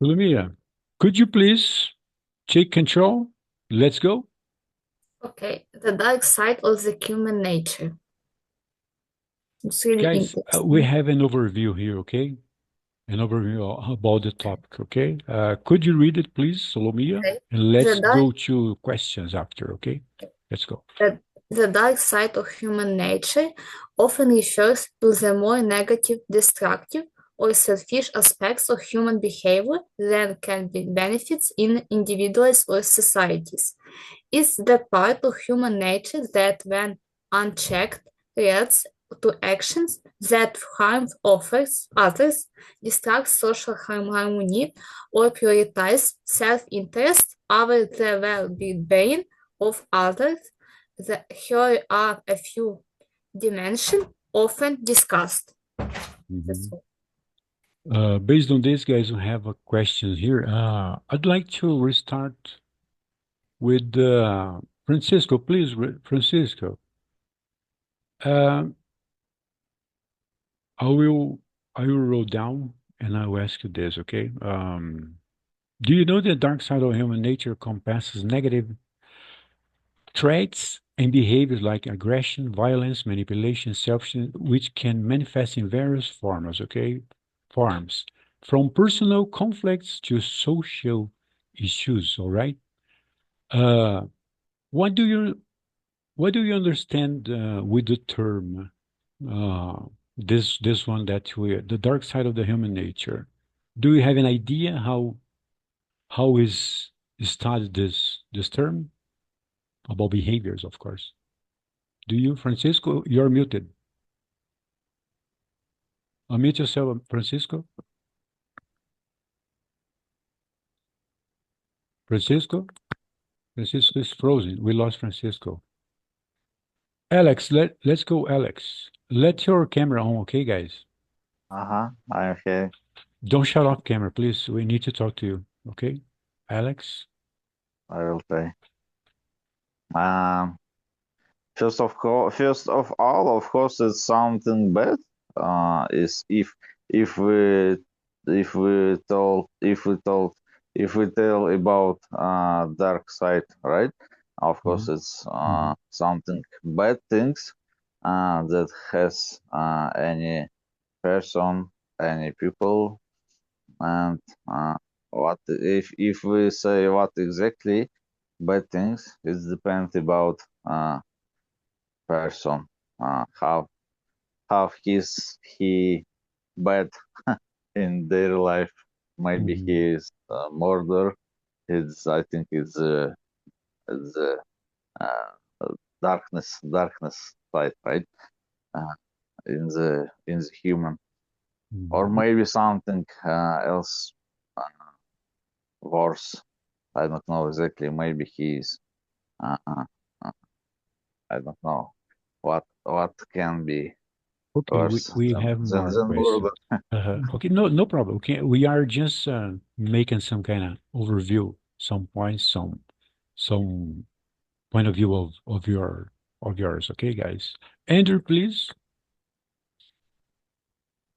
Lumia, could you please take control? Let's go. Okay, the dark side of the human nature. It's really Guys, we interesting. have an overview here, okay? An overview about the topic, okay? Could you read it, please, Solomia? Okay. And The let's dark, go to questions after, okay? Let's go. the, the dark side of human nature often refers to the more negative, destructive, or selfish aspects of human behavior than can be benefits in individuals or societies. It's the part of human nature that, when unchecked, leads to actions that harm others, distract social harmony, or prioritize self-interest over the well-being of others. Here are a few dimensions often discussed. That's Mhm. all. Based on this, guys, we have a question here. I'd like to restart with Francisco. Please, Francisco. Um, I will I will roll down and I will ask you this, okay? Do you know the dark side of human nature encompasses negative traits and behaviors like aggression, violence, manipulation, selfishness, which can manifest in various forms, okay? Forms, from personal conflicts to social issues, all right? Uh, what do you what do you understand with the term uh, this one that we the dark side of the human nature? Do you have an idea how is studied this term about behaviors, of course? Do you, Francisco? You're muted. Unmute yourself, Francisco. Francisco? Francisco is frozen. We lost Francisco. Alex, let's go, Alex. Let your camera on, okay, guys? I'm okay. Don't shut off camera, please. We need to talk to you, okay? Alex? I will try. Um, first of all, of course, it's something bad. Is if we if we tell about dark side, right? Of course, Mhm, it's mhm, something bad things that has any person, any people, and what if we say what exactly bad things, it depends about person, how he bad in their life. Maybe mhm, he is murder. It's I think it's darkness side, right? Uh, in the human, or mhm. maybe something else uh, worse. I don't know exactly. Maybe he's uh, uh, uh, I don't know what can be Okay, worse we have more than questions. murder. Okay, no problem. Okay, we are just making some kind of overview, some points, some point of view of yours. Okay, guys. Andrew, please,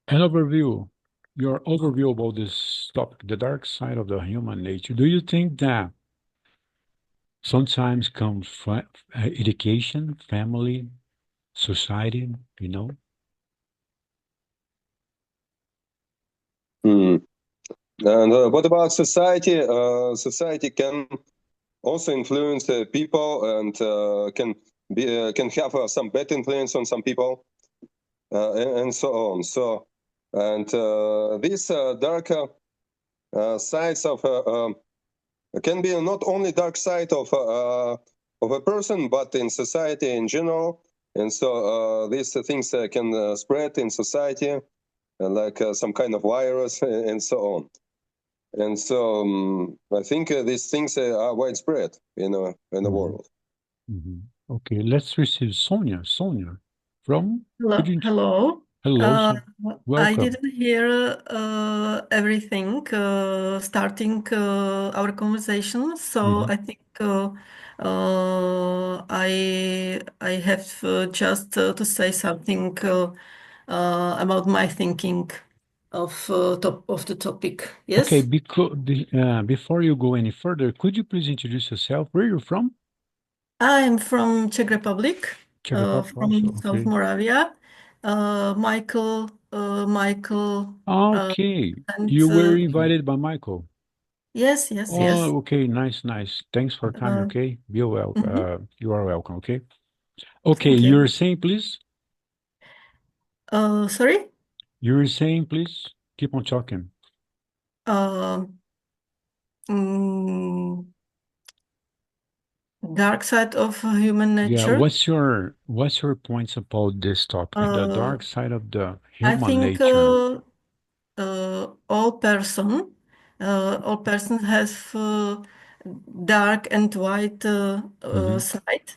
an overview. Your overview about this topic, the dark side of the human nature. Do you think that sometimes comes from education, family, society? You know? Hmm. And what about society? Society can also influence people and can have some bad influence on some people and so on. So, and these darker sides of can be not only dark side of a person, but in society in general. And so these things can spread in society, like some kind of virus and so on. And so I think these things are widespread in the Mhm, world. mhm. Okay, let's receive Sonia. Sonia from, could Hello, you, hello. hello, Uh, so I welcome. didn't hear everything starting our conversation, so Mhm. I think I have just to say something about my thinking. of the topic. Okay, Yes. before you go any further, could you please introduce yourself? Where you're from? I'm from Czech Republic, Czech Republic also. from South Okay. Moravia. Michael, Okay. and You were invited by Michael. yes, yes, yes. Oh, okay. Nice, nice. Thanks for coming. Okay. Be well. Mhm. You are welcome. Okay. Okay. Thank You're you. saying, please. Sorry. You're saying, please. Keep on talking. Uh, mm, Dark side of human Yeah. nature. What's your points about this topic? The Uh, dark side of the I human think nature. all persons have dark and white Mm-hmm. side,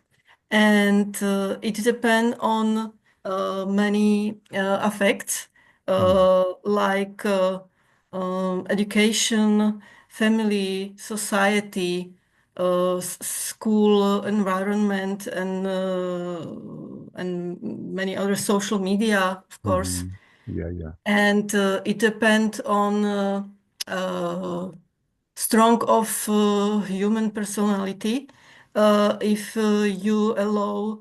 and it depends on many effects like education, family, society, school environment, and many other social media, of course. Mm-hmm. Yeah, yeah. And it depends on strong of human personality. If you allow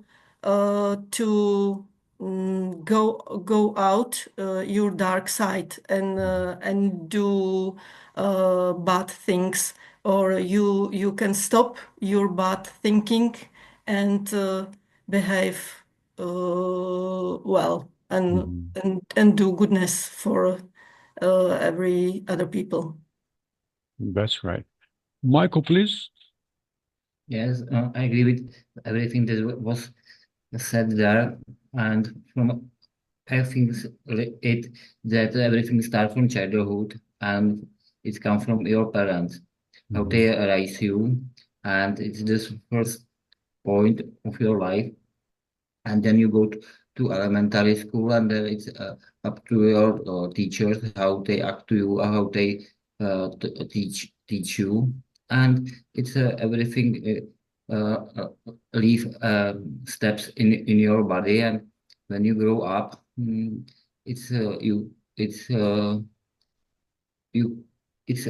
to go out your dark side and do bad things, or you can stop your bad thinking and behave well Mm-hmm. and do goodness for every other people. That's right. Michael, please. Yes, I agree with everything that was said there, and from I think it that everything starts from childhood, and it comes from your parents, how Mm-hmm. they raise you, and it's this first point of your life, and then you go to elementary school, and then it's up to your teachers how they act to you, how they teach you, and it's everything leave steps in your body, and when you grow up, it's it's you it's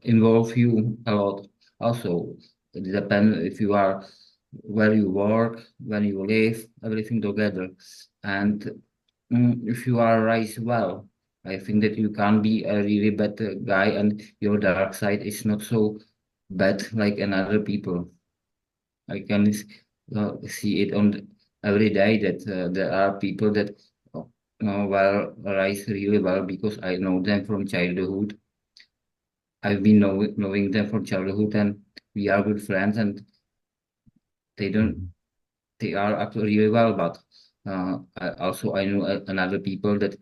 involve you a lot. Also, it depends if you are where you work, when you live, everything together. And if you are raised well, I think that you can be a really bad guy, and your dark side is not so bad like another people. I can see it on every day that there are people that well raised really well because I know them from childhood. I've been knowing them from childhood, and we are good friends, and they don't Mm-hmm. they are actually really well. But I know another people that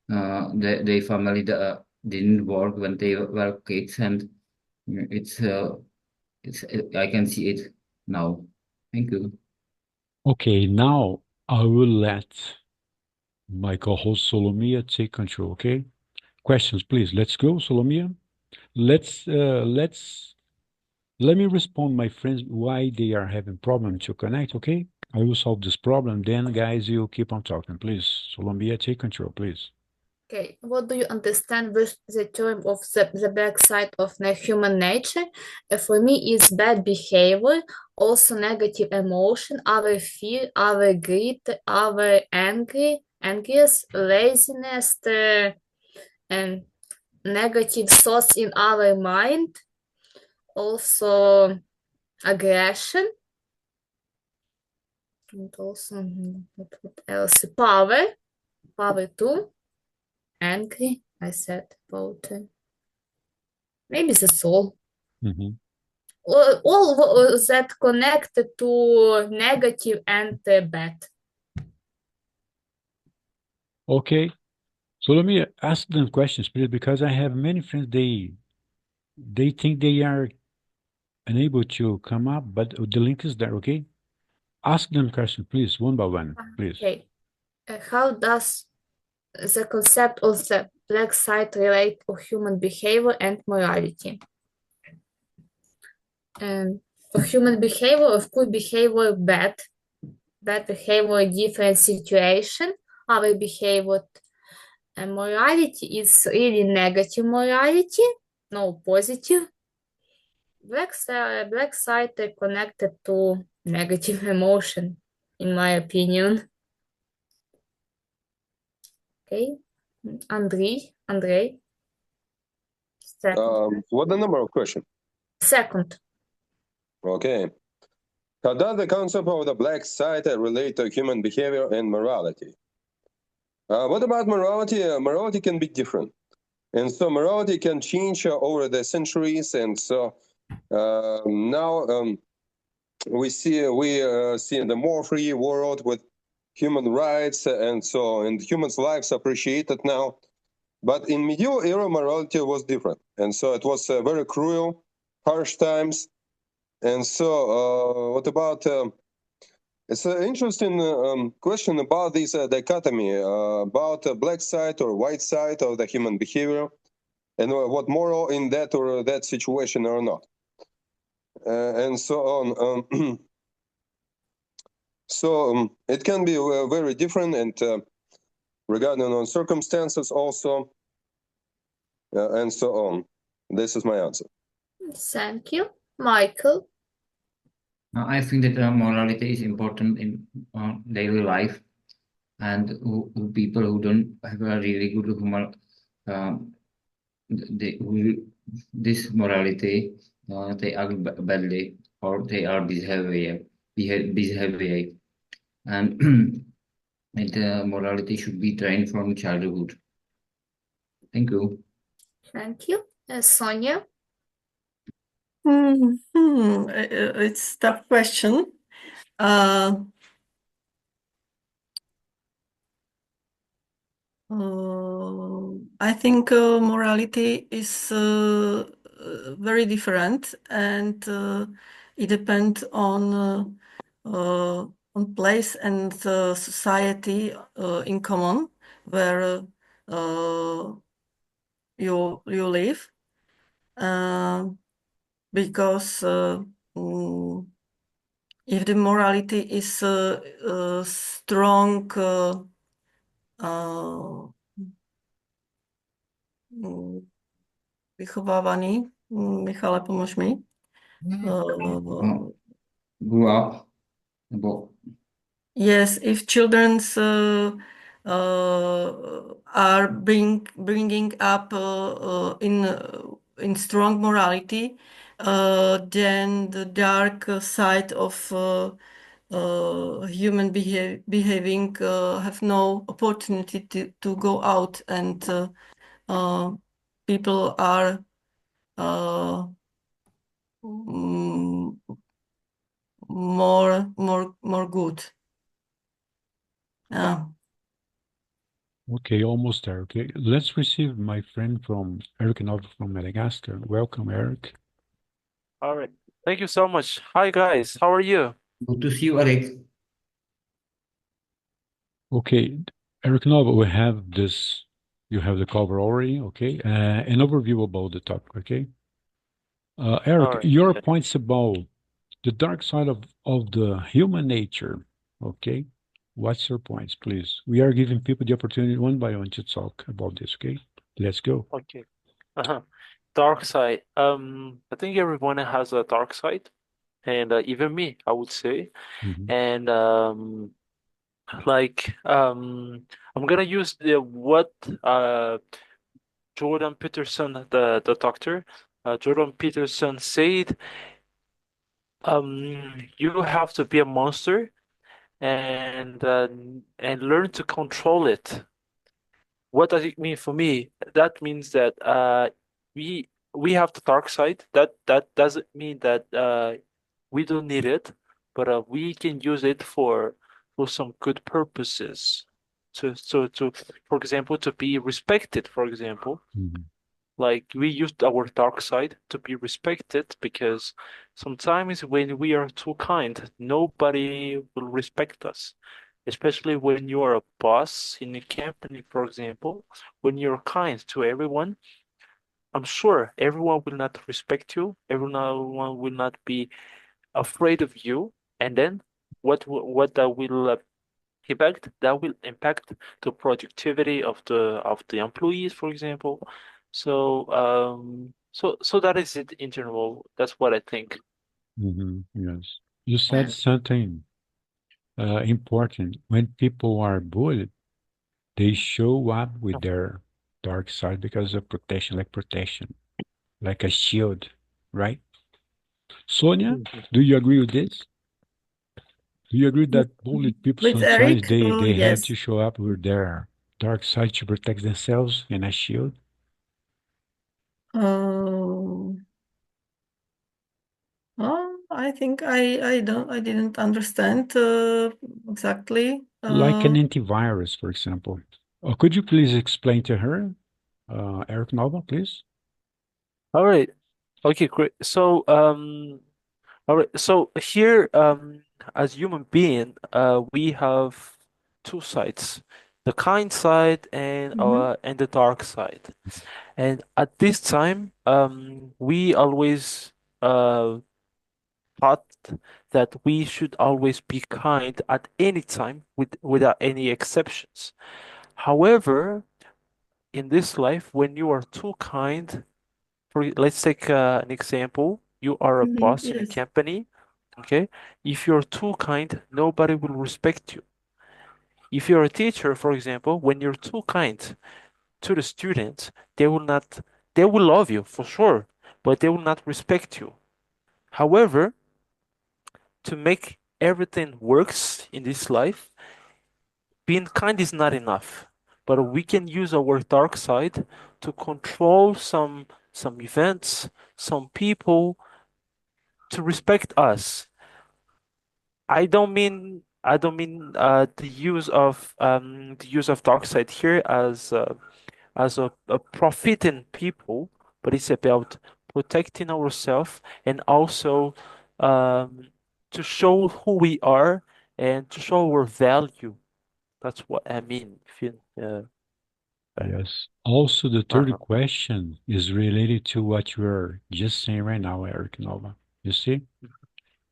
their family didn't work when they were kids, and it's I can see it now. Thank you. Okay, now I will let my co-host Solomia take control. Okay, questions, please. Let's go, Solomia. Let's let me respond, my friends, why they are having problem to connect. Okay, I will solve this problem. Then, guys, you keep on talking, please. Solomia, take control, please. Okay, what do you understand with the term of the black side of the human nature? For me, it's bad behavior, also negative emotion, our fear, our greed, our angers, laziness, and negative thoughts in our mind, also aggression, and also what else? Power too, angry. I said about maybe the soul. Mhm. All that connected to negative and bad. Okay, so let me ask them questions, please, because I have many friends. They think they are unable to come up, but the link is there. Okay, ask them questions, please, one by one, please. Okay, how does the concept of the black side relate to human behavior and morality? For human behavior, of course, behavior bad behavior, different situation, our behavior And morality is really negative morality, no positive. Black side are connected to negative emotion, in my opinion. Okay, Andrei, second. What the number of question? Second. Okay. How does the concept of the black side relate to human behavior and morality? What about morality? Morality can be different. And so morality can change over the centuries. And so now we see the more free world with human rights. And humans' lives appreciated now. But in medieval era, morality was different. And so it was very cruel, harsh times. And so what about... it's an interesting question about this dichotomy, about black side or white side of the human behavior, and what moral in that or that situation or not, and so on. So it can be very different, and regarding on circumstances also, and so on. This is my answer. Thank you. Michael. I think that morality is important in daily life, and who people who don't have a really good humor, this morality, they act badly or they are behavior, and and morality should be trained from childhood. Thank you. Thank you. Sonia. It's a tough question. I think morality is very different, and it depends on place and society in common where you live, because if the morality is strong. Vychovávaný. Michale, pomož mi. Grew up. Yes, if children are bringing up in strong morality, then the dark side of human behaving have no opportunity to go out, and people are more good. Yeah. Okay, almost there. Okay, let's receive my friend from Eric Nova from Madagascar. Welcome, Eric. All right. Thank you so much. Hi, guys. How are you? Good to see you, Eric. Okay, Eric Nova, we have this. You have the cover already. Okay, an overview about the topic. Okay, Eric, All right. your Okay. points about the dark side of the human nature. Okay, what's your points, please? We are giving people the opportunity one by one to talk about this. Okay, let's go. Okay. Dark side. I think everyone has a dark side, and even me, I would say. Mhm. And I'm gonna use what Jordan Peterson, the doctor, Jordan Peterson said. You have to be a monster and learn to control it. What does it mean for me? That means that we have the dark side. That doesn't mean that we don't need it, but we can use it for some good purposes. To for example, to be respected, for example. Mhm. Like we used our dark side to be respected because sometimes when we are too kind, nobody will respect us. Especially when you are a boss in a company, for example, when you're kind to everyone, I'm sure everyone will not respect you, everyone will not be afraid of you, and then what that will impact, that will impact the productivity of the employees, for example. So that is it in general. That's what I think. Yes. You said something important. When people are bullied, they show up with their dark side because of protection, like a shield, right? Sonia, Mhm. do you agree with this? Do you agree that bullied people With sometimes Eric, they have yes. to show up with their dark side to protect themselves in a shield? Oh, I think I didn't understand exactly. Like an antivirus, for example. Could you please explain to her, Eric Nova, please? All right. Okay, great. All right. So here, as human being, we have two sides, the kind side and the dark side. And at this time, we always thought that we should always be kind at any time without any exceptions. However, in this life, when you are too kind, let's take an example. You are a boss in a Yes. company, okay? If you're too kind, nobody will respect you. If you're a teacher, for example, when you're too kind to the students, they will not, they will love you for sure, but they will not respect you. However, to make everything works in this life, being kind is not enough. But we can use our dark side to control some events, some people to respect us. I don't mean the use of dark side here as a profiting people, but it's about protecting ourselves and also um, to show who we are and to show our value. That's what I mean. Yes. Also, the third Uh-huh. question is related to what you're just saying right now, Eric Nova. You see?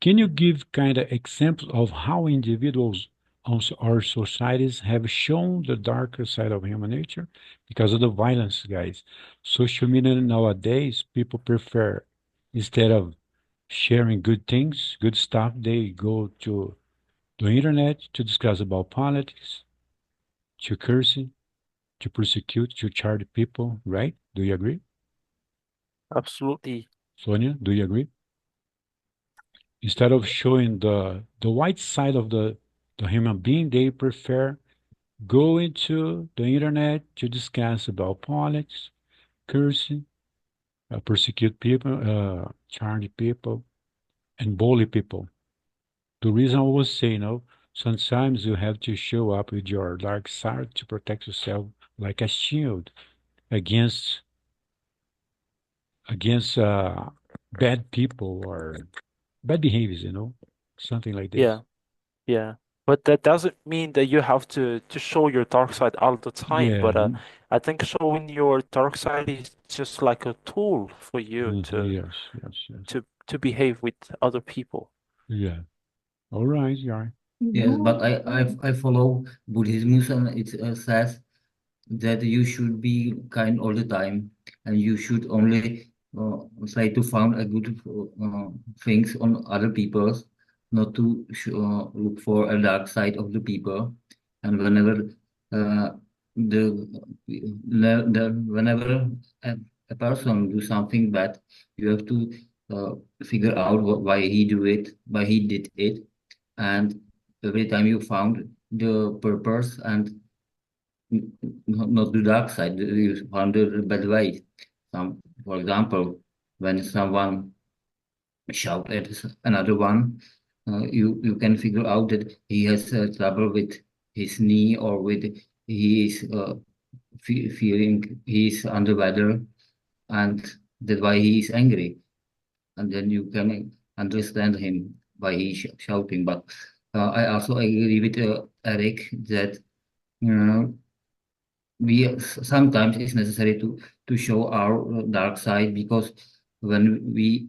Can you give kind of examples of how individuals also our societies have shown the darker side of human nature because of the violence, guys? Social media nowadays, people prefer instead of sharing good things, good stuff, they go to the internet to discuss about politics, to cursing, to persecute, to charge people, right? Do you agree? Absolutely. Sonia, do you agree? Instead of showing the white side of the human being, they prefer going to the internet to discuss about politics, cursing, persecute people, charge people, and bully people. The reason I was saying, sometimes you have to show up with your dark side to protect yourself like a shield against against bad people or bad behaviors, something like this. Yeah. Yeah. But that doesn't mean that you have to show your dark side all the time. Yeah, But I think showing your dark side is just like a tool for you yes, yes, yes. to behave with other people. Yeah. All right, yeah. Yes, but I follow Buddhism and it says that you should be kind all the time and you should only try to find a good things on other people's, not to look for a dark side of the people. And whenever uh, whenever a person do something bad, you have to uh, figure out why he do it, why he did it, and every time you found the purpose and not the dark side, you found the bad way. For example, when someone shout at another one, you can figure out that he has trouble with his knee or with he is feeling he's under weather, and that's why he is angry. And then you can understand him by he shouting. But I also agree with Eric that uh, sometimes it's necessary to show our dark side, because when we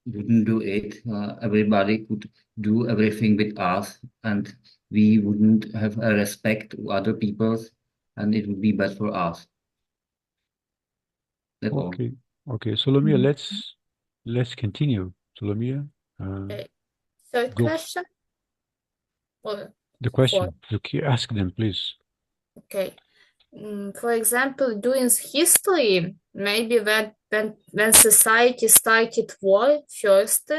wouldn't do it, everybody could do everything with us, and we wouldn't have a respect to other people's, and it would be bad for us. That's all. Okay. Okay, Solomia, let's continue. Solomia, Okay. Third go question? Or the fourth? question. Ask them, please. Okay. For example, during history, maybe when society started war, First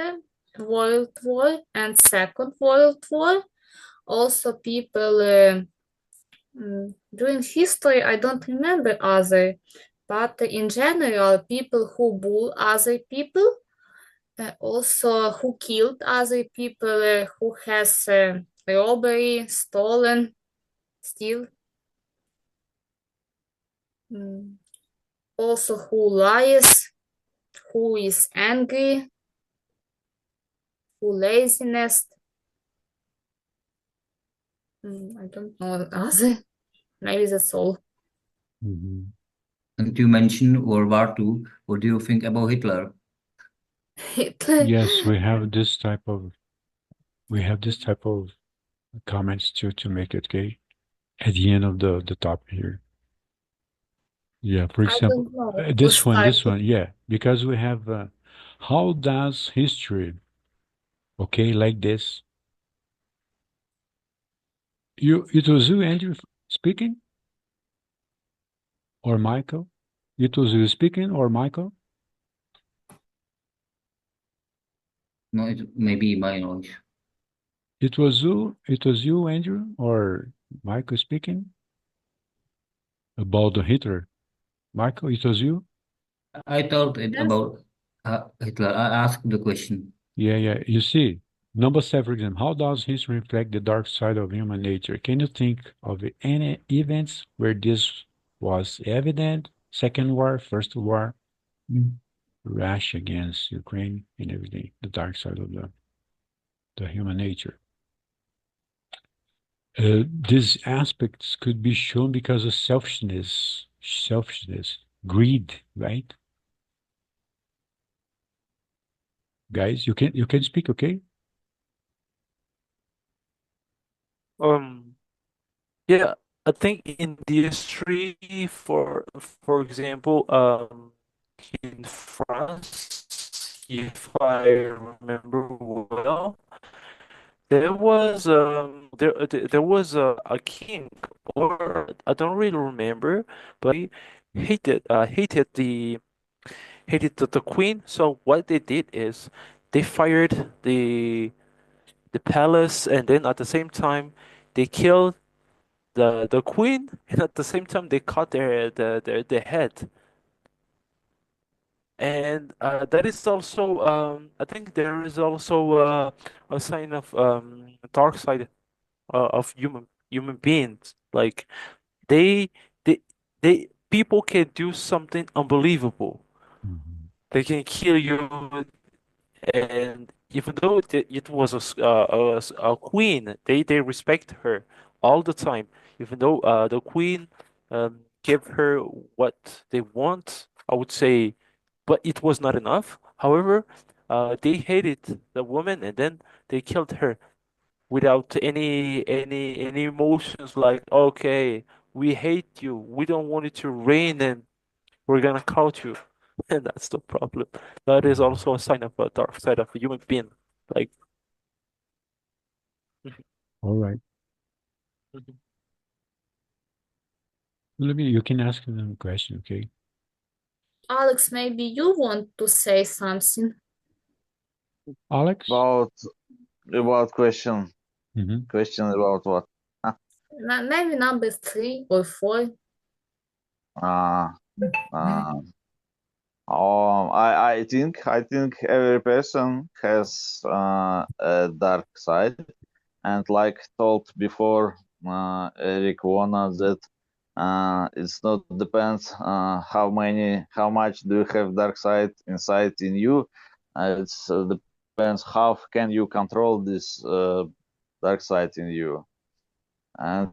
World War and Second World War, also people during history, I don't remember other, but in general, people who bully other people, also who killed other people, who has robbery, stolen, steal. Also who lies, who is angry, who laziness. I don't know other. Maybe that's all. Mhm. And you mentioned World War II. What do you think about Hitler? Hitler. Yes, we have this type of comments to make it, okay? At the end of the topic here. Yeah, for I example, don't know who this one, started. yeah, because we have how does history, okay, like this. It was you, Andrew, speaking, or Michael? It was you speaking, or Michael? No, it may be my noise. It was you, Andrew, or Michael speaking about the Hitler. Michael, it was you? I thought it Yes. about Hitler. I asked the question. Yeah. You see, number 7, for example, how does history reflect the dark side of human nature? Can you think of any events where this was evident? Second war, first war, rash against Ukraine and everything, the dark side of the human nature. These aspects could be shown because of selfishness, greed, right? Guys, you can speak, okay? Yeah, I think in the history, for example, in France, if I remember well, there was a king, or I don't really remember, but he hated the queen. So what they did is they fired the palace, and then at the same time they killed the queen, and at the same time they cut their head. And that is also I think there is also a sign of dark side of human beings. Like they they people can do something unbelievable. Mhm. They can kill you, and even though it was a queen, they respect her all the time. Even though the queen gave her what they want, I would say, but it was not enough. However, they hated the woman, and then they killed her without any emotions. Like, okay, we hate you, we don't want you to reign, and we're gonna cut you. And that's the problem. That is also a sign of a dark side of a human being. Like, mhm, All right. mhm. You can ask them a question, okay? Alex, maybe you want to say something? Alex? About question Mm-hmm. about what? Maybe number 3 or 4. Uh, uh, I think every person has a dark side, and like told before, Eric Wona, that it's not depends how much do you have dark side inside in you. It's depends how can you control this dark side in you, and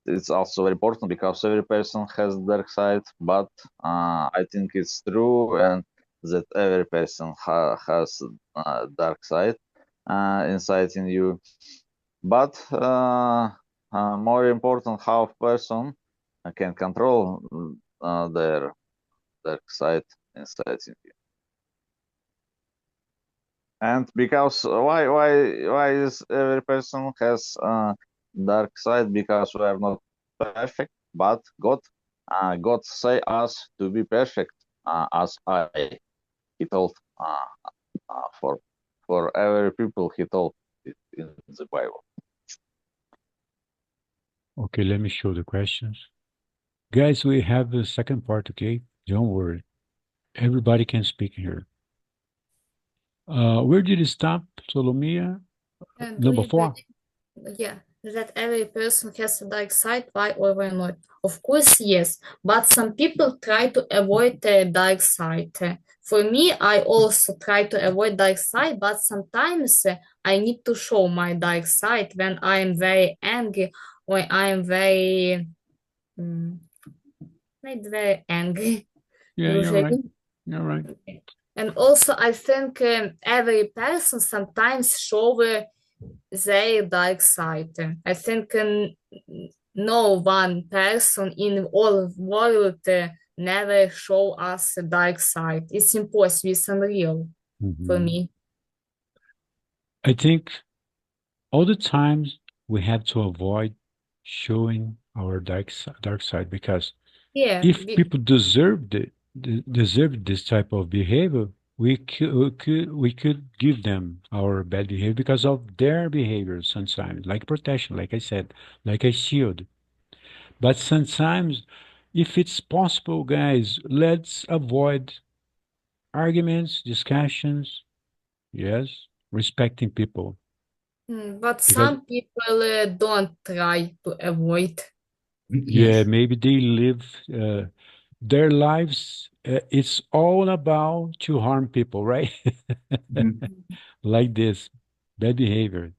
it's also very important because every person has dark side, but I think it's true and that every person has dark side inside in you. but more important, how a person can control their dark side inside him. And because why is every person has dark side? Because we are not perfect, but God say us to be perfect as I. He told for every people. He told it in the Bible. Okay, let me show the questions. Guys, we have the second part, okay? Don't worry. Everybody can speak here. Where did it stop, Solomia? And do Number you 4? Yeah, that every person has a dark side, why or why not? Of course, yes, but some people try to avoid the dark side. For me, I also try to avoid dark side, but sometimes I need to show my dark side when I am very angry or I am very, not very angry, Yeah, you're right. usually. You're right. And also, I think every person sometimes show their dark side. I think no one person in all world never show us a dark side. It's impossible. It's unreal for Mhm. me. I think all the times we have to avoid showing our dark side because Yeah, if people deserve this type of behavior, we could give them our bad behavior because of their behavior sometimes, like protection, like I said, like a shield. But sometimes, if it's possible, guys, let's avoid arguments, discussions, yes, respecting people. But Because some people don't try to avoid. yeah, Yes. maybe they live their lives. It's all about to harm people, right? Mhm. Like this, bad behavior,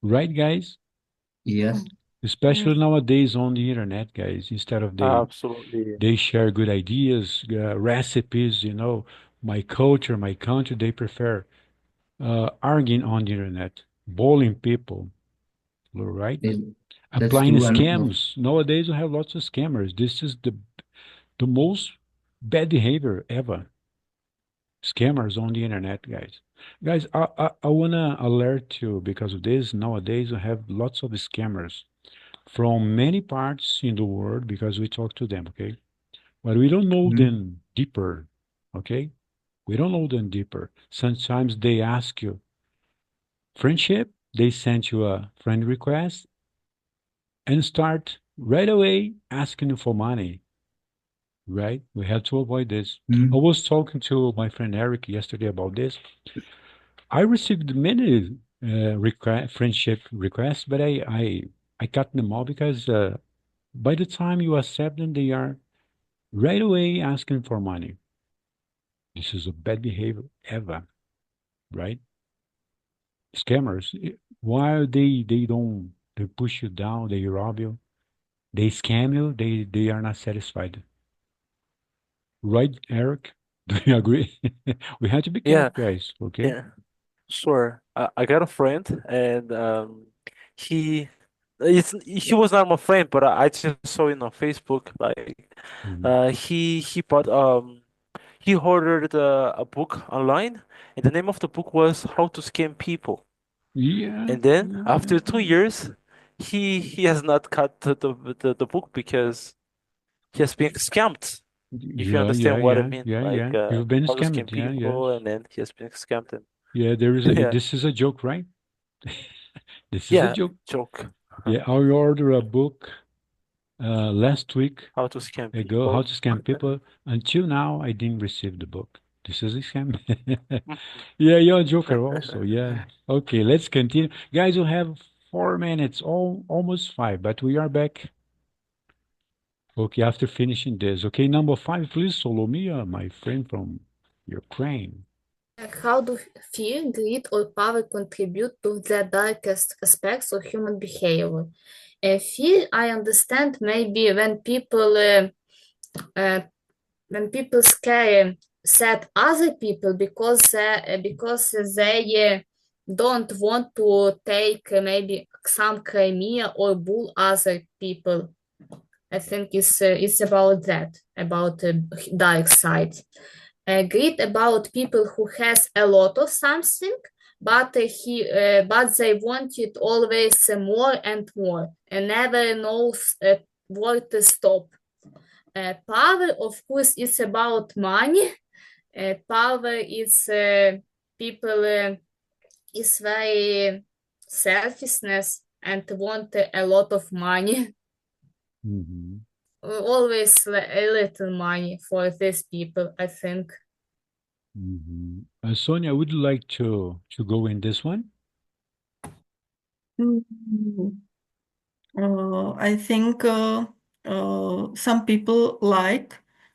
right, guys? Yes. Especially nowadays on the internet, guys. Instead of Absolutely. they share good ideas, recipes, my culture, my country. They prefer arguing on the internet, bullying people, right? It- that's Applying true. And scams. Nowadays, we have lots of scammers. This is the most bad behavior ever. Scammers on the internet, guys. Guys, I wanna alert you because of this. Nowadays, we have lots of scammers from many parts in the world because we talk to them, okay? But we don't know Mhm. them deeper, okay? We don't know them deeper. Sometimes they ask you friendship, they send you a friend request and start right away asking you for money, right? We have to avoid this. I Mhm. was talking to my friend Eric yesterday about this. I received many friendship requests, but I cut them all because by the time you accept them, they are right away asking for money. This is a bad behavior ever, right? Scammers, while they push you down, they rob you, they scam you, they are not satisfied. Right, Eric? Do you agree? We have to be Yeah, careful, guys, okay? yeah, sure. I got a friend, and he he was not my friend, but I just saw it on Facebook. Like, Mhm. he bought he ordered a book online, and the name of the book was How to Scam People. Yeah, And then yeah, yeah. after 2 years, he has not got the book because he has been scammed. If you Yeah, understand yeah, what I yeah, mean, yeah, like yeah. You've been how to scammed. scam Yeah, yes. people, and then he has been scammed. And Yeah, there is yeah, this is a joke, right? This is a yeah, joke. joke. Yeah, I ordered a book last week How to scam ago, How people. to Scam People. Until now, I didn't receive the book. This is a scam. Yeah, you're a joker also. Yeah. Okay, let's continue. Guys, we have 4 minutes, almost five, but we are back. Okay, after finishing this. Okay, number 5, please, Solomia, my friend from Ukraine. How do fear, greed, or power contribute to the darkest aspects of human behavior? Fear, I understand, maybe uh, when people scare sad other people because they don't want to take maybe some Crimea or bull other people. I think it's about that, about dark side. Greed about people who has a lot of something, but but they want it always more and more, and never knows where to stop. Power, of course, is about money. Power is people is very selfishness and want a lot of money. Mhm. Always a little money for these people, I think. Mhm. Sonia, would you like to go in this one? Mm, I think some people like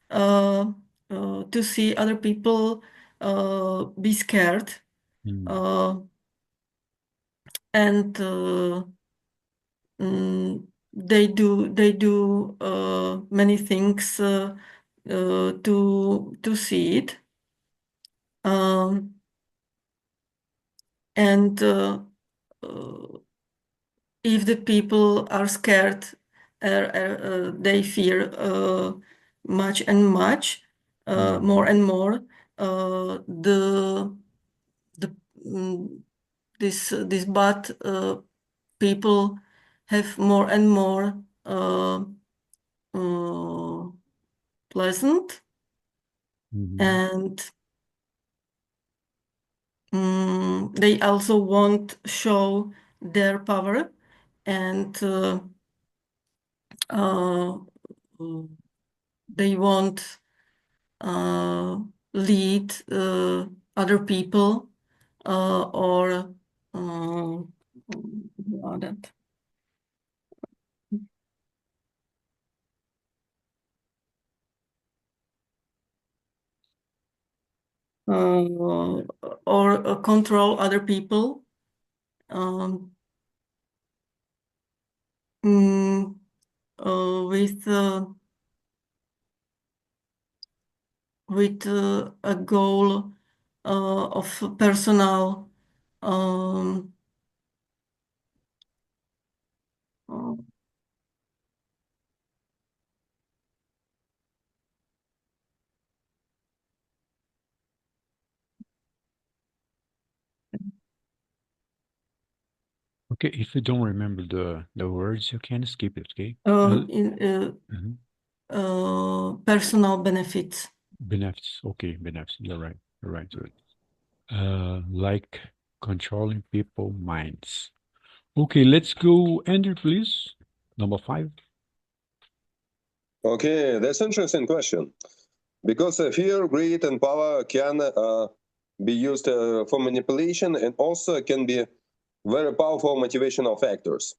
uh, to see other people be scared, Mm. and they do many things to see it, and if the people are scared, they fear much and much, more and more. The this bad people have more and more uh, pleasant, Mhm. and they also won't show their power, and uh, they won't lead other people or that. Or control other people. Um, mm, with a goal of personal uh, Okay, if you don't remember the words, you can skip it, okay? Mhm. personal benefits. Benefits. Okay, benefits. You're right. You're right. You're right. Like controlling people minds. Okay, let's go, Andrew, please. Number 5. Okay, that's an interesting question. Because fear, greed, and power can be used for manipulation and also can be very powerful motivational factors.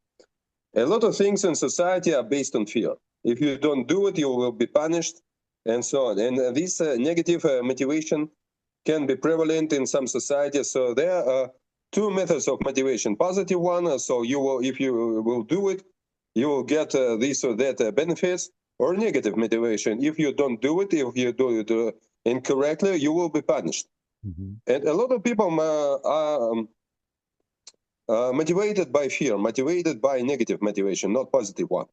A lot of things in society are based on fear. If you don't do it, you will be punished, and so on. And this negative motivation can be prevalent in some societies. So there are two methods of motivation. Positive one, so you will, if you will do it, you will get this or that benefits. Or negative motivation. If you don't do it, if you do it incorrectly, you will be punished. Mhm. And a lot of people are motivated by fear, motivated by negative motivation, not positive one.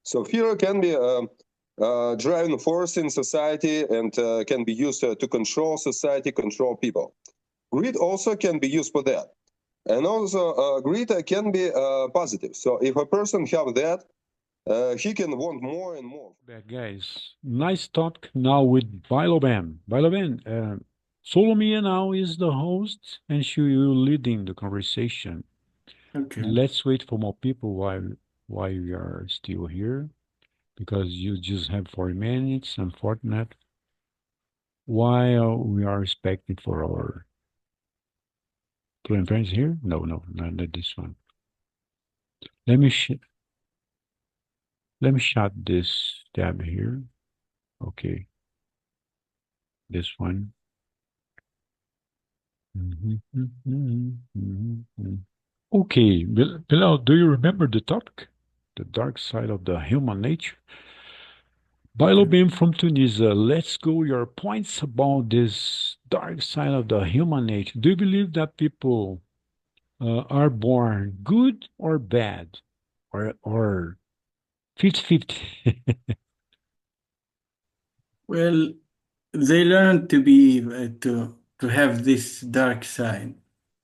So fear can be a driving force in society and can be used to control society, control people. Greed also can be used for that. And also greed can be positive. So if a person have that, he can want more and more. Back, guys. Nice talk now with Biloban. Biloban, Solomia now is the host and she will leading the conversation. Okay. Let's wait for more people while we are still here because you just have 40 minutes. Unfortunate. While we are expecting for our friends here. No, not this one. Let me let me shut this tab here. Okay, this one. Okay, Bilal, do you remember the topic? The dark side of the human nature? Bilobim from Tunisia, let's go your points about this dark side of the human nature. Do you believe that people are born good or bad, or 50-50? Well, they learn to be to have this dark side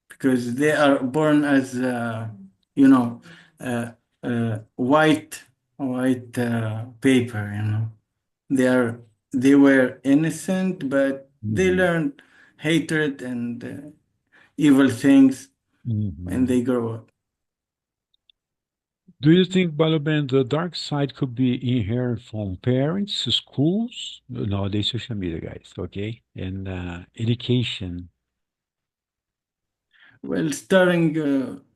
because they are born as you know uh, white paper. They were innocent, but they Mhm. learn hatred and evil things when Mhm. they grow up. Do you think, Baloban, the dark side could be inherent from parents, schools, nowadays social media, guys, okay, and education? Well, starting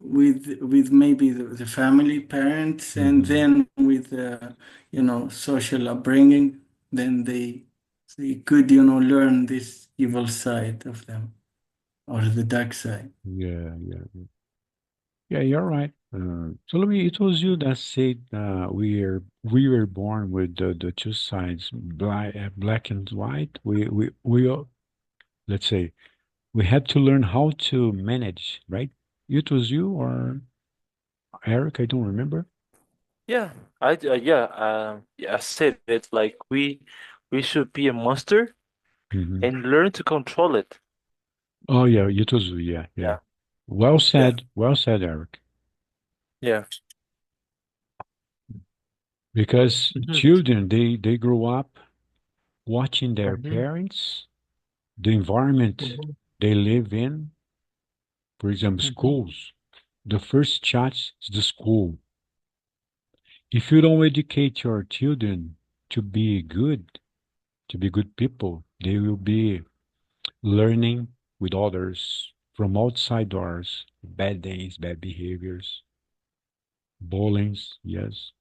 with maybe the family, parents, and Mhm. then with social upbringing, then they could learn this evil side of them or the dark side. Yeah, yeah, yeah. You're right. So let me. It was you that said we were born with the two sides, black and white. Let's say we had to learn how to manage, right? It was you or Eric? I don't remember. Yeah, yeah, I said it like we should be a monster Hmm. and learn to control it. Oh yeah, it was you. Yeah, yeah. Yeah, Well yeah, said. Well said, Eric. yeah. Because Hmm. children, they grow up watching their Hmm. parents, the environment Hmm. they live in. For example, Hmm. schools. The first charge is the school. If you don't educate your children to be good, to be good people, they will be learning with others from outside doors, bad things, bad behaviors, bullying, yes,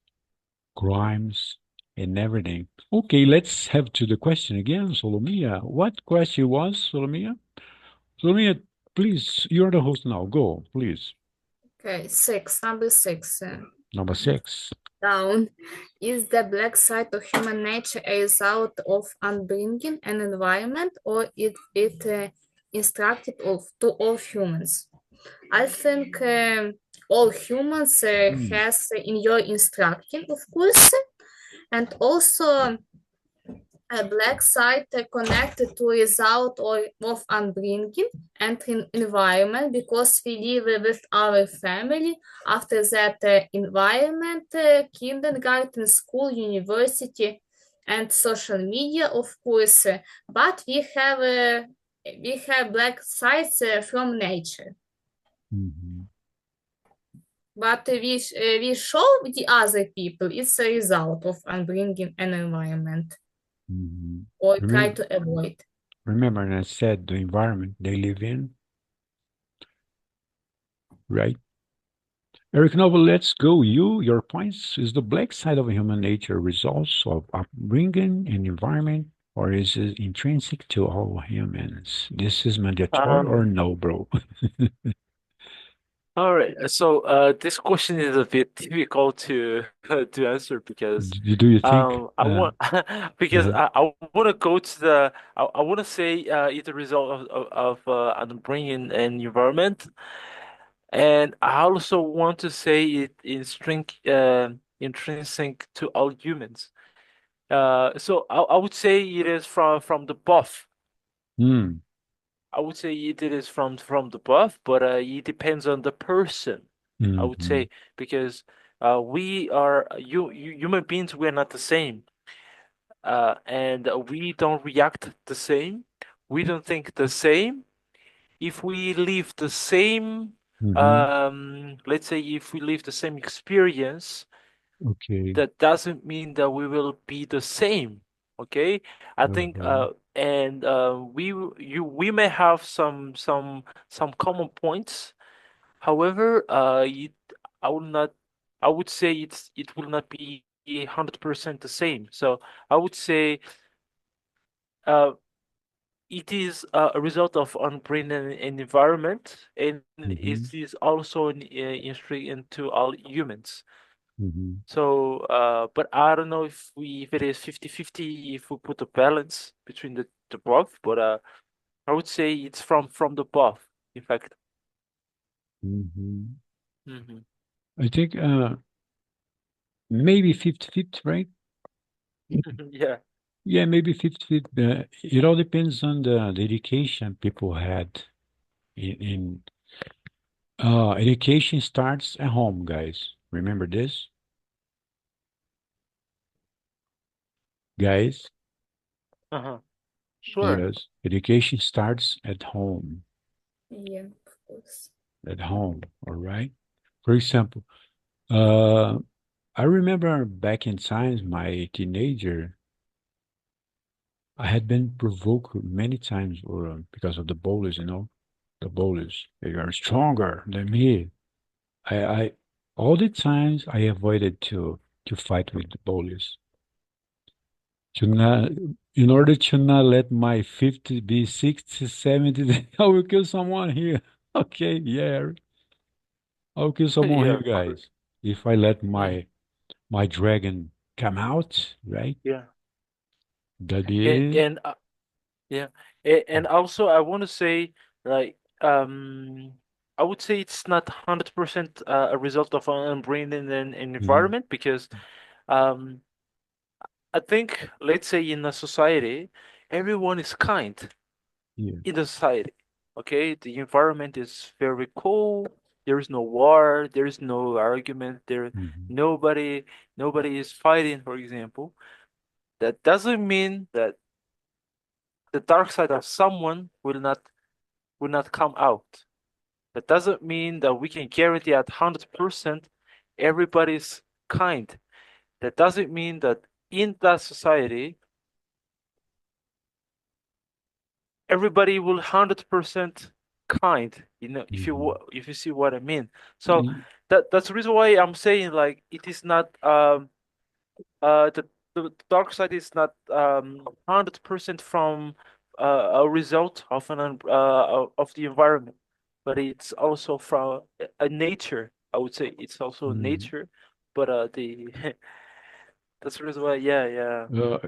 crimes, and everything. Okay, let's have to the question again, Solomia. What question was, Solomia? Solomia, please, you're the host now. Go, please. Okay, number six. Number 6. Down. Is the black side of human nature a result of upbringing and environment, or it instructed to all humans? I think all humans Mm. has in your instruction, of course, and also a black site connected to result of upbringing and environment because we live with our family. After that environment, kindergarten, school, university, and social media, of course. But we have black sites from nature. Mhm. But we show the other people it's a result of upbringing and environment, Mhm. or try Remember, to avoid. remember, and I said the environment they live in, right? Eric Noble, let's go. Your points is the black side of human nature results of upbringing and environment, or is it intrinsic to all humans? This is mandatory or Um. no, bro? All right. So, this question is a bit difficult to to answer because, Do you think? I want because Uh-huh. I want to go to the I want to say it's a result of upbringing and environment, and I also want to say it is intrinsic to all humans. So I would say it is from the both. Mm. I would say it is from the both, but it depends on the person. I would Mhm. say because we are human beings. We are not the same, and we don't react the same. We don't think the same. If we live the same, Mhm. let's say if we live the same experience, Okay. that doesn't mean that we will be the same. Okay, I think Uh-huh. and we may have some common points. However, I will not I would say it will not be 100% the same. So I would say uh it is a result of on-brain and environment, and it Mhm. is also into all humans. Mhm. So, but I don't know if it is 50-50 if we put a balance between the both, but I would say it's from the both, in fact. Hmm. Hmm. I think maybe 50-50, right? Yeah. Yeah, maybe 50-50. It all depends on the education people had in education starts at home, guys. Remember this? Guys, Uh-huh. Sure. yes, education starts at home. Yeah, of course. At home, all right? For example, uh, I remember back in times, my teenager, I had been provoked many times because of the bullies, the bullies. They are stronger than me. I all the times I avoided to fight with the bullies. To not, in order to not let my 50 be 60, 70, then I will kill someone here. Okay, yeah, I'll kill someone Yeah, here, of course. guys. If I let Mm, my dragon come out, right? yeah. That And, is. and yeah. And also I want to say, like, I would say it's not 100% a result of an upbringing and Mhm. environment because um I think, let's say in a society, everyone is kind Yeah. in the society. Okay, the environment is very cool. There is no war. There is no argument. There Mhm. nobody nobody is fighting, for example. That doesn't mean that the dark side of someone will not come out. That doesn't mean that we can guarantee at 100% everybody's kind. That doesn't mean that in that society everybody will 100% kind, Mhm. if you see what I mean. So Y- that's the reason why I'm saying, like, it is not the dark side is not 100% from a result of of the environment, but it's also from a nature. I would say it's also mhm. nature, but the that's the reason why, yeah, yeah,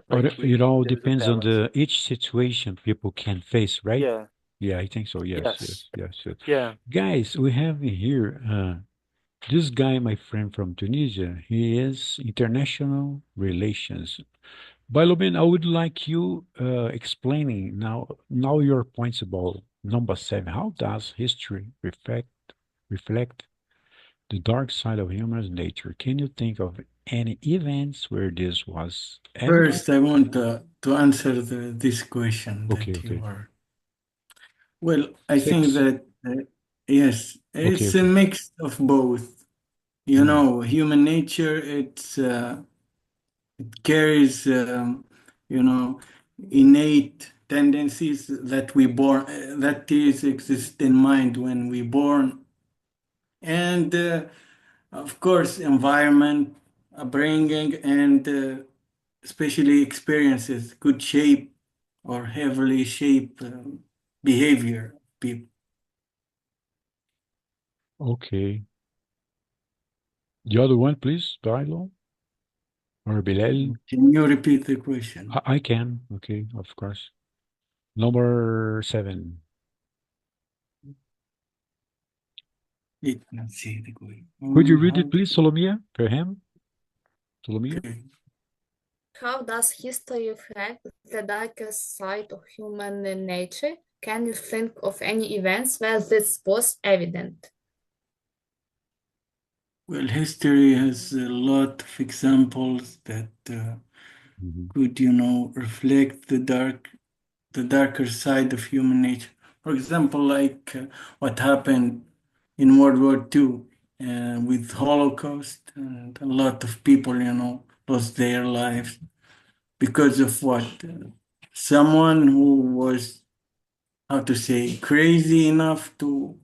like It all there is a depends on balance. the each situation people can face, right? Yeah. Yeah, I think so. Yes, Yes. yes, yes, yes. Yeah. Guys, we have here this guy, my friend from Tunisia. He is international relations. Balobin, I would like you explaining now your points about number seven. How does history reflect the dark side of human nature? Can you think of any events where this was evident? First, I want to answer this question Okay, that you okay. are. Well, I think Six. that yes, Okay, it's a okay. mix of both. You Mm, know, human nature, it carries, you know, innate tendencies that we born that is exist in mind when we born, and of course, environment, upbringing, and especially experiences could shape or heavily shape behavior of people. okay. The other one, please, Dilo or Bilal. Can you repeat the question? I can. Okay, of course. Number seven. Let's see the question. Could you read How it, please, Solomia, for him? Solomia? okay. How does history reflect the darker side of human nature? Can you think of any events where this was evident? Well, history has a lot of examples that Mhm. could, reflect the darker side of human nature. For example, like what happened in World War II with Holocaust, and a lot of people, lost their lives because of what? Someone who was, how to say, crazy enough to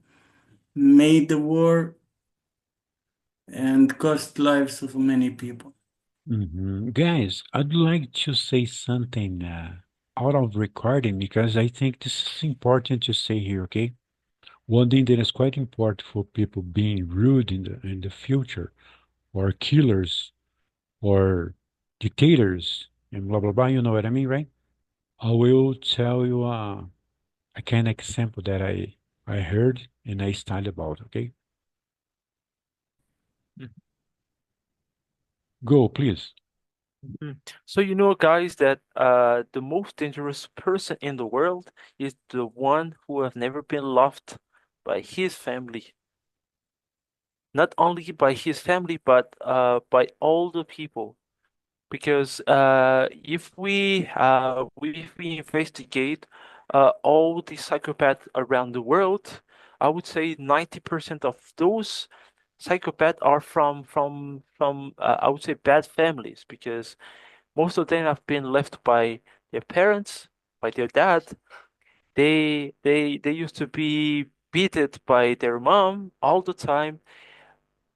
make the war and cost lives of many people. Guys, I'd like to say something out of recording because I think this is important to say here, okay? One thing that is quite important for people being rude in the future, or killers, or dictators, and blah blah blah. You know what I mean, right? I will tell you a kind of example that I heard and I studied about. Okay, Mhm. Go, please. So you know, guys, that the most dangerous person in the world is the one who have never been loved by his family. Not only by his family, but by all the people. Because if we investigate all the psychopaths around the world, I would say 90% of those psychopaths are from I would say bad families, because most of them have been left by their parents, by their dad. They used to be beaten by their mom all the time.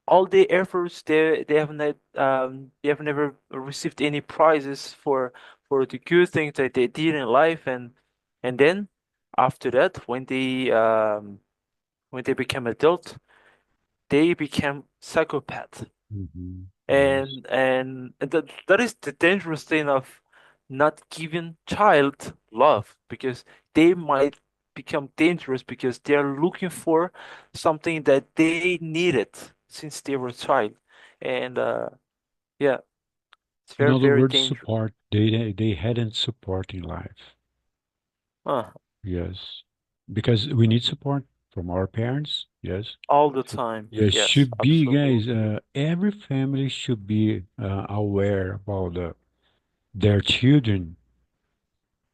All the efforts, they have never received any prizes for the good things that they did in life. And then after that, when they became adult, they became psychopath. Yes. And that is the dangerous thing of not giving child love, because they might become dangerous because they're looking for something that they needed since they were a child. And yeah, it's In very, other very words, dangerous. support. They hadn't support in life. uh, Yes. Because we need support from our parents. Yes. all the time. Yes, Yes, should be, guys. absolutely. Every family should be aware about their children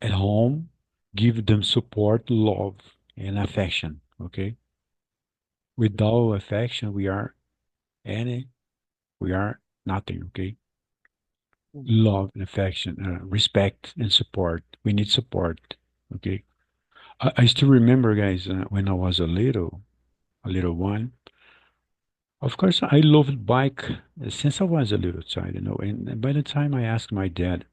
at home. Give them support, love, and affection. Okay. Without affection, any, we are nothing. Okay. Mhm. Love and affection, respect and support. We need support. Okay. I still remember, guys, when I was a little one. Of course, I loved bike since I was a little child, And by the time I asked my dad,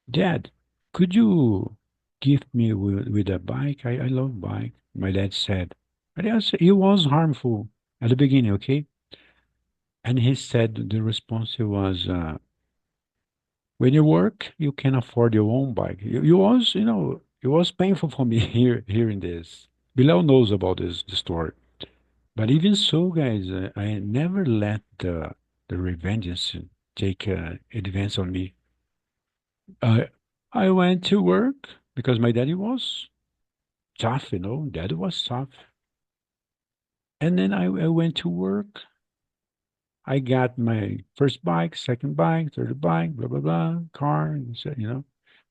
Dad, could you gift me with a bike? I love bike. My dad said, but yes, it was harmful at the beginning, okay? And he said the response was, when you work, you can afford your own bike. It was painful for me hearing this. Bilal knows about the story. But even so, guys, I never let the revenge take advance on me. I I went to work because my daddy was tough, Daddy was tough. And then I went to work. I got my first bike, second bike, third bike, blah blah blah, car,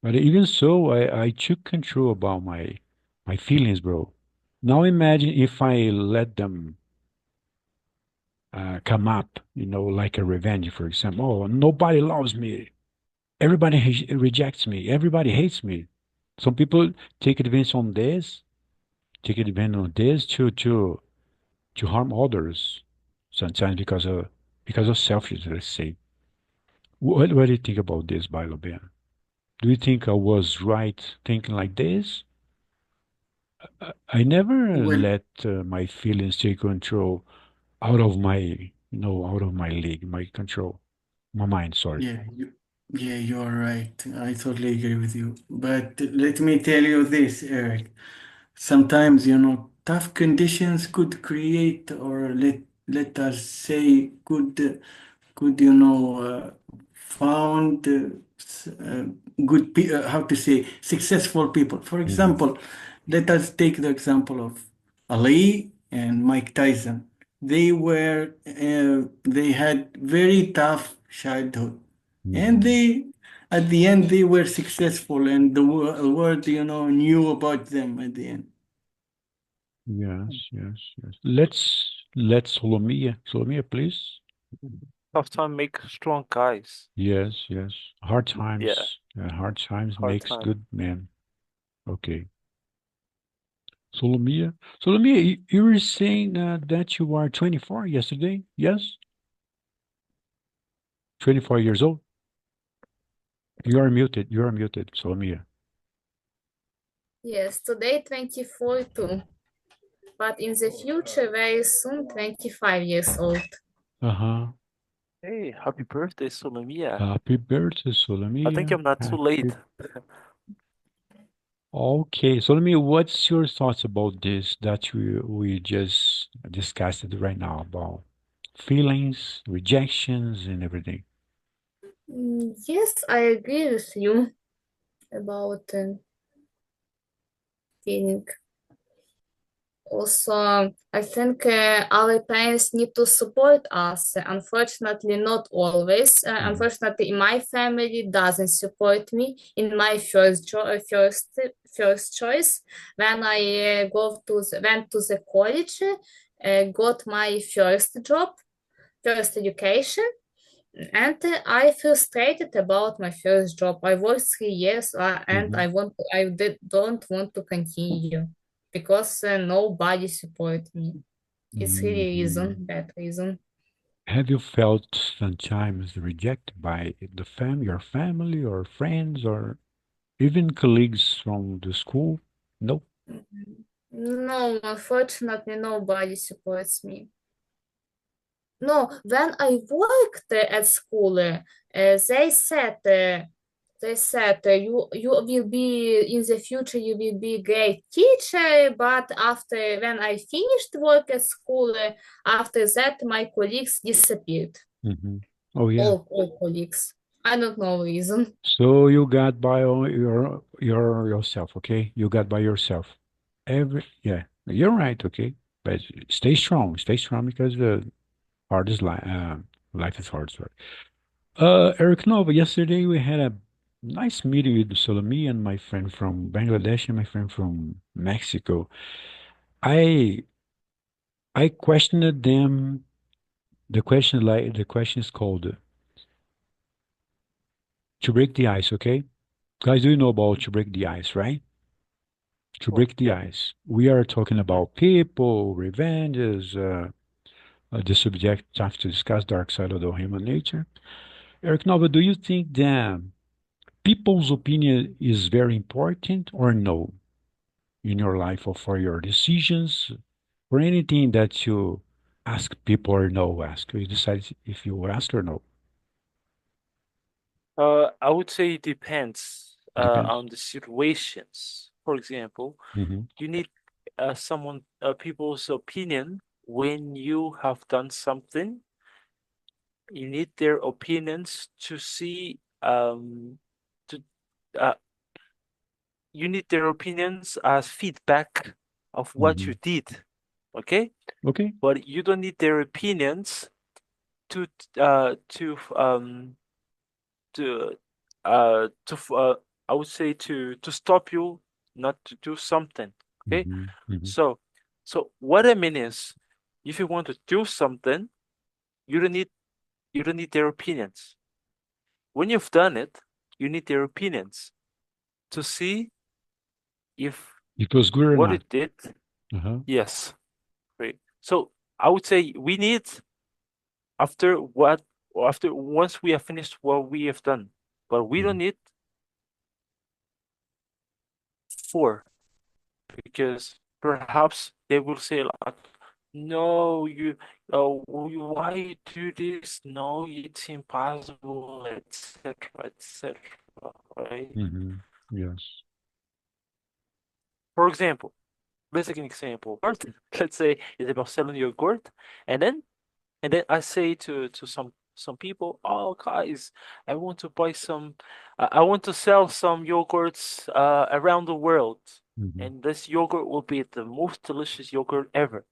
But even so, I took control about my feelings, bro. Now imagine if I let them come up, like a revenge, for example. Oh, nobody loves me. Everybody rejects me. Everybody hates me. Some people take advantage on this, take advantage on this to harm others. Sometimes because of selfishness, let's say. What do you think about this, Biloban? Do you think I was right thinking like this? I never Well, let my feelings take control out of out of my league, my control, my mind. Sorry. yeah, you are right. I totally agree with you. But let me tell you this, Eric. Sometimes, tough conditions could create, or let us say, could found good how to say successful people. For Hmm. example, let us take the example of Ali and Mike Tyson. They had very tough childhood, and Hmm. they at the end they were successful, and the world knew about them at the end. Yes, yes, yes. Let's Solomia, please. Tough time make strong guys. Yes, yes. Yeah, Hard times hard makes time. good men. Okay. Solomia, you were saying that you are 24 yesterday? Yes? 24 years old? You are muted. You are muted, Solomia. Yes, today 24 too, but in the future, very soon, 25 years old. Uh-huh. Hey, happy birthday, Solomia. Happy birthday, I think Solomia. I'm not too late. Happy. Okay, Solomia, what's your thoughts about this that we just discussed right now about? feelings, rejections, and everything. Yes, I agree with you about feeling. Also, I think our parents need to support us. Unfortunately, not always. Unfortunately, my family doesn't support me in my first choice. When I went to the college, got my first job, first education. And I frustrated about my first job. I worked 3 years, and don't want to continue because nobody support me. It's really bad reason. Have you felt sometimes rejected by your family or friends or even colleagues from the school? No. No, unfortunately, nobody supports me. No, when I worked at school, they said you will be in the future you will be great teacher, but after when I finished work at school, after that my colleagues disappeared. Oh yeah. All colleagues. I don't know reason. So you got by yourself, okay? You got by yourself. Yeah, you're right, okay? But stay strong because the hardest life is hard, sorry. Eric Nova, yesterday we had a nice meeting with Solomi and my friend from Bangladesh and my friend from Mexico. I I questioned them. The question is called to break the ice, okay? Guys, do you know about to break the ice, right? To break the Yeah. ice. We are talking about people, revenges, the subject have to discuss dark side of the human nature. Eric Nova, do you think that people's opinion is very important or no in your life or for your decisions or anything that you ask people or no ask? You decide if you ask or no. I would say it depends Depends. on the situations. For example, you need people's opinion when you have done something. You need their opinions to see to uh, you need their opinions as feedback of what you did. Okay? Okay. But you don't need their opinions to uh to um to I would say to stop you not to do something. Okay? So what I mean is if you want to do something, you don't need their opinions. When you've done it, you need their opinions to see if It was good or what not. it did. Yes. Great. So I would say we need after once we have finished what we have done, but we don't need four because perhaps they will say like, no, why you do this? No, it's impossible, etc., etc. Right? Yes. For example, let's take an example. Let's say it's about selling yogurt, and then I say to some people, oh guys, I want to buy some, I want to sell some yogurts around the world, and this yogurt will be the most delicious yogurt ever.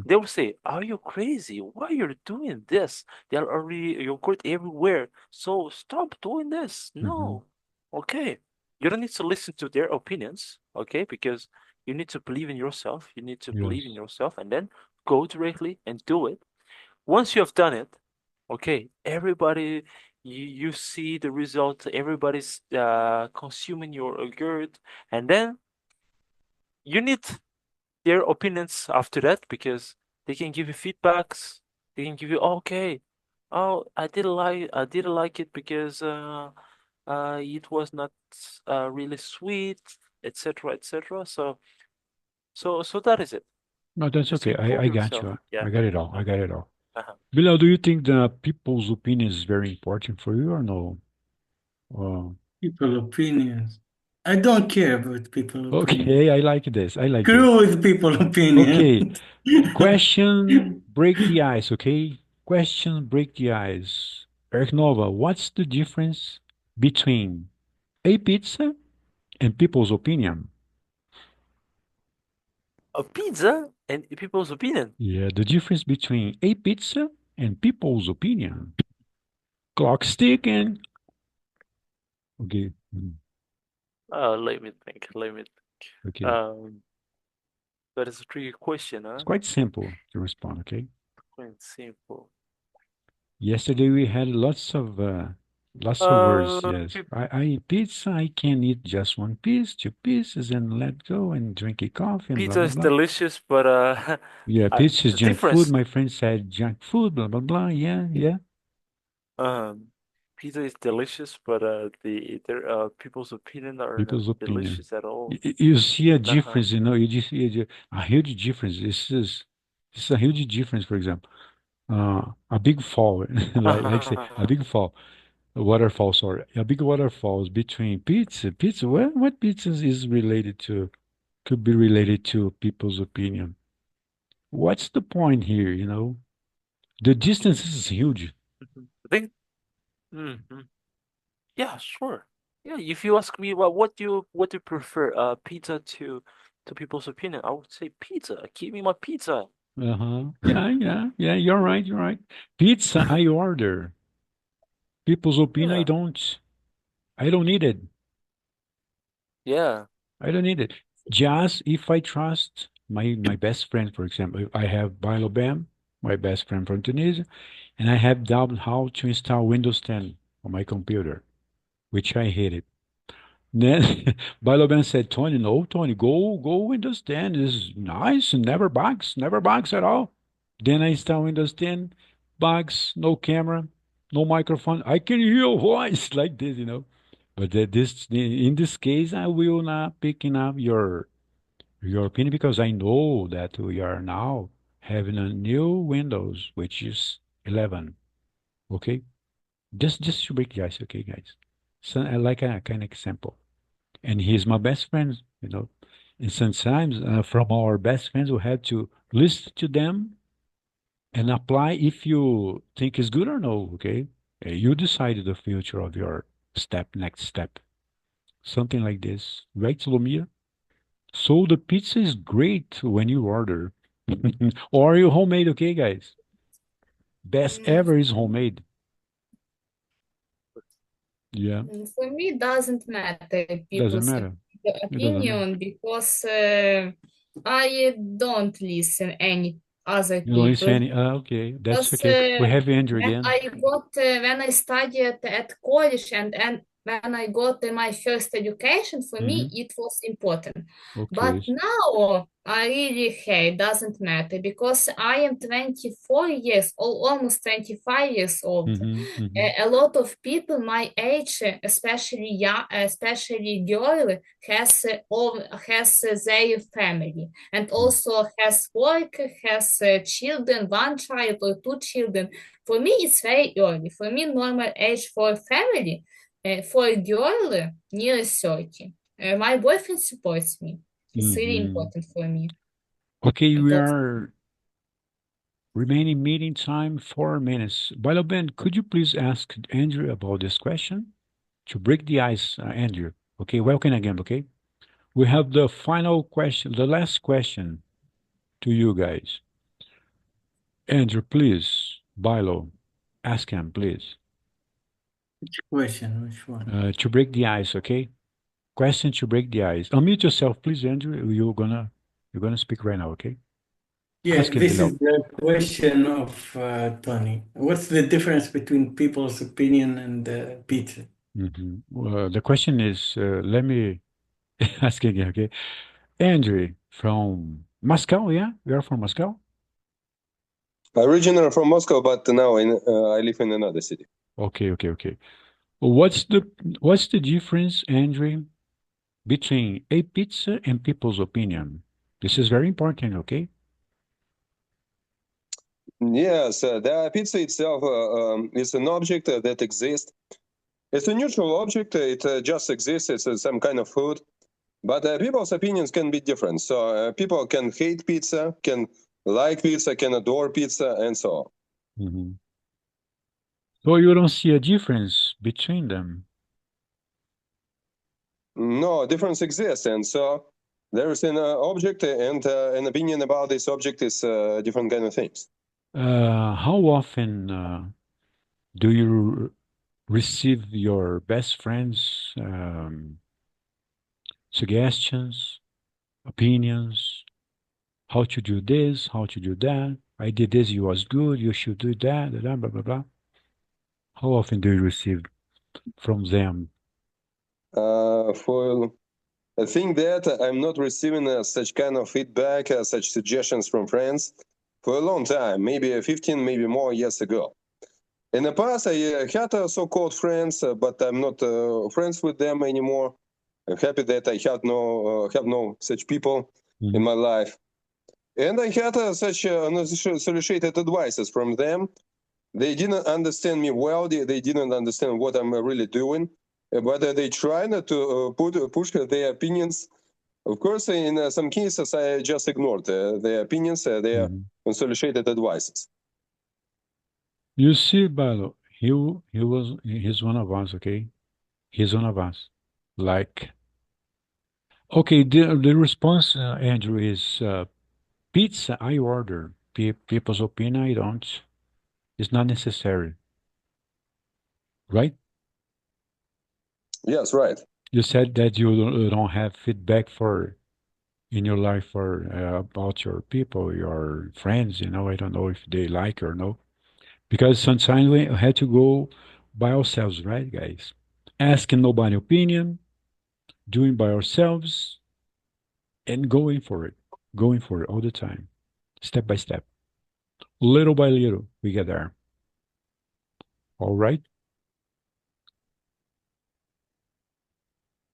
They will say, are you crazy? Why are you doing this? There are already yogurt everywhere, so stop doing this. No, okay. You don't need to listen to their opinions, okay? Because you need to believe in yourself. You need to believe in Yes. yourself, and then go directly and do it. Once you have done it, okay, everybody, you see the result, everybody's consuming your yogurt, and then you need their opinions after that because they can give you feedbacks. They can give you, okay, oh, I didn't like it because it was not really sweet, etc., etc. So that is it. No, that's Just okay. improve I got yourself. you. Yeah. I got it all. I got it all. Uh-huh. Bilal, do you think the people's opinion is very important for you or no? People opinions. I don't care about people opinions. Okay, I like this. I like this. Screw with people opinion. Okay, question, break the ice, okay? Question, break the ice. Eric Nova, what's the difference between a pizza and people's opinion? A pizza and people's opinion. Yeah, the difference between a pizza and people's opinion. Clock's ticking. Okay. Let me think. Let me think. Okay. That is a tricky question, It's huh? quite simple to respond, okay? Quite simple. Yesterday we had lots of words, yes. Peop- I eat pizza, I can eat just one piece, two pieces, and let go and drink a coffee and blah Pizza blah is blah. delicious, but Yeah, pizza is the junk food. difference. My friend said junk food, blah blah blah. Yeah, yeah. Um, Pizza is delicious, but their people's opinion are not People's opinion. delicious at all. You see a Uh-huh. difference, you know, you just see a huge difference. This is a huge difference, for example. A big fall, like say, a big fall. A waterfall, sorry. A big waterfalls between pizza. Pizza, what pizza is related to, could be related to people's opinion. What's the point here, you know? The distance is huge. I think. Mhm. Yeah, sure. Yeah, if you ask me what do you prefer, pizza to people's opinion, I would say pizza. Give me my pizza. Uh-huh. Yeah, yeah, yeah, you're right, you're right. Pizza, I order. People's opinion, Yeah, I don't need it. yeah. I don't need it. Just if I trust my best friend, for example, if I have Bilobam, my best friend from Tunisia, and I have doubt how to install Windows 10 on my computer, which I hated. Then Biloban said, Tony, no, Tony, go Windows 10. This is nice and never bugs at all. Then I install Windows 10, bugs, no camera, no microphone. I can hear your voice like this, you know. But in this case, I will not picking up your opinion because I know that we are now having a new Windows, which is 11. Okay, just to break the ice, okay, guys. So I like a kind of example, and he's my best friend, you know. And sometimes from our best friends, we have to listen to them and apply if you think is good or no. Okay, you decide the future of your next step, something like this, right, Solomia? So the pizza is great when you order, or you homemade. Okay, guys, best ever is homemade. Yeah, For me, it doesn't matter doesn't people's matter. It doesn't matter. opinion because I don't listen any other You don't listen people. any. Okay, that's Because okay. We have Andrew when again. I got when I studied at college and when I got my first education, for me Hmm. it was important. But Okay. now I really hate, doesn't matter because I am 24 years old, almost 25 years old. Hmm. Hmm. A lot of people my age, especially young, especially girl, has their family and also has work, has children, one child or two children. For me, it's very early. For me, normal age for family, for a girl, near 30. My boyfriend supports me. It's really Hmm. important for me. Okay, And we also, are remaining meeting time 4 minutes. Ben, could you please ask Andrew about this question to break the ice, Andrew? Okay, welcome again. Okay, we have the final question, the last question to you guys. Andrew, please, Bilo, ask him, please, Question, which one? to break the ice. Okay, question to break the ice. Unmute yourself, please, Andrew. You're gonna speak right now. Okay, Yeah, ask him this is below. the question of Tony. What's the difference between people's opinion and pizza? The question is, let me ask again, okay? Andrew from Moscow, yeah? You are from Moscow? Originally from Moscow, but now I live in another city. Okay, okay, okay. What's the difference, Andrew, between a pizza and people's opinion? This is very important, okay? Yes, the pizza itself is an object that exists. It's a neutral object. It just exists. It's some kind of food. But people's opinions can be different. So people can hate pizza, can like pizza, can adore pizza, and so on. Mhm. So you don't see a difference between them? No, difference exists, and so there is an object, and an opinion about this object is different kind of things. How often do you receive your best friend's suggestions, opinions, how to do this, how to do that? I did this, it was good, you should do that, blah, blah, blah, blah. How often do you receive from them? For I think that I'm not receiving such kind of feedback, such suggestions from friends for a long time, maybe 15, maybe more years ago. In the past, I had so-called friends, but I'm not friends with them anymore. I'm happy that I have no such people in my life. And I had such unsolicited advices from them. They didn't understand me well. They didn't understand what I'm really doing, but they try not to push their opinions. Of course, in some cases, I just ignored their opinions, their unsolicited advices. You see, Balo, he's one of us, okay? He's one of us. Like, okay, the response, Andrew, is pizza I order. People's opinion I don't. It's not necessary, right? Yes, right. You said that you don't have feedback for in your life for about your people, your friends. You know, I don't know if they like or no, because sometimes we had to go by ourselves, right, guys? Asking nobody opinion, doing by ourselves, and going for it all the time, step by step, little by little, we get there. All right.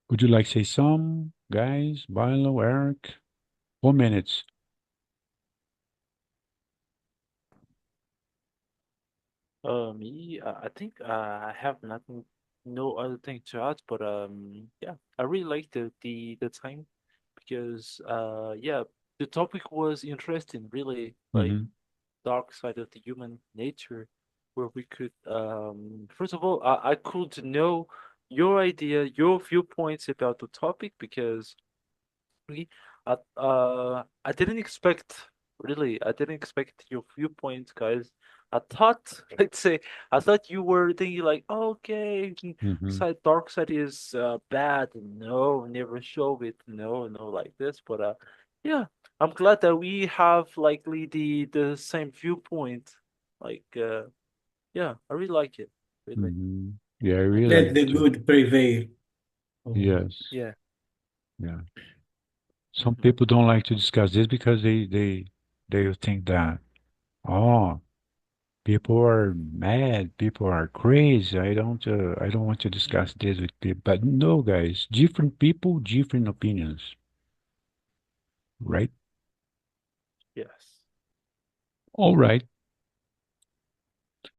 Would you like to say some, guys? Bilo, Eric? 1 minute. Me, I think I have nothing, no other thing to add, but yeah, I really like the time because yeah, the topic was interesting, really, like Mm-hmm. dark side of the human nature, where we could first of all, I could know your idea, your viewpoints about the topic because really, I didn't expect, really, I didn't expect your viewpoint, guys. I thought, let's say, I thought you were thinking like, okay, Mm-hmm. dark side is bad. No, never show it. No, no, like this. But yeah, I'm glad that we have likely the same viewpoint. Like, yeah, I really like it. Really. Mm-hmm. Yeah, I really Let like the it too. good prevail. Yes. Yeah. Yeah. Some Hmm. people don't like to discuss this because they think that, oh, people are mad, people are crazy. I don't want to discuss this with people. But no, guys, different people, different opinions, right? Yes. All right.